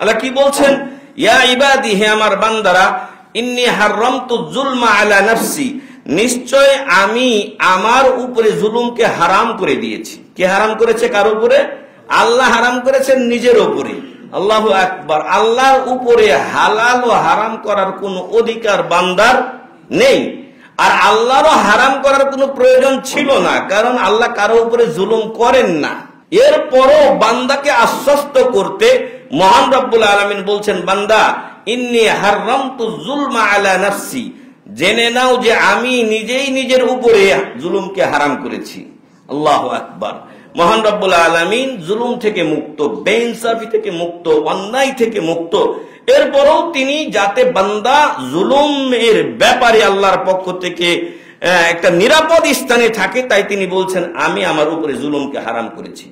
আল্লাহ কি বলছেন? ইয়া ইবাদি, হে আমার বান্দারা, ইন্নী হারামতু যুলমা আলা নাফসি, নিশ্চয় আমি আমার উপরে জুলুমকে হারাম করে দিয়েছি। কে হারাম করেছে? কার উপরে? আল্লাহ হারাম করেছেন নিজের উপরে। আল্লাহু আকবার। আল্লাহর উপরে হালাল ও হারাম করার কোন অধিকার বান্দার নেই, আর আল্লাহরও হারাম করার কোনো প্রয়োজন ছিল না, কারণ আল্লাহ কারো উপরে জুলুম করেন না। এরপরও বান্দাকে আশ্বস্ত করতে মহান রব্বুল আলামিন বলছেন, বান্দা, ইন্নী হারামতু যুলমা আলা নাফসি, জেনে নাও যে আমি নিজেই নিজের উপরে জুলুমকে হারাম করেছি। আল্লাহু আকবার। মহান রব্বুল আলামিন জুলুম থেকে মুক্ত, বেইনসাফি থেকে মুক্ত, অন্যায় থেকে মুক্ত। এরপরও তিনি যাতে বান্দা জুলুমের ব্যাপারে আল্লাহর পক্ষ থেকে একটা নিরাপদ স্থানে থাকে, তাই তিনি বলছেন আমি আমার উপরে জুলুমকে হারাম করেছি।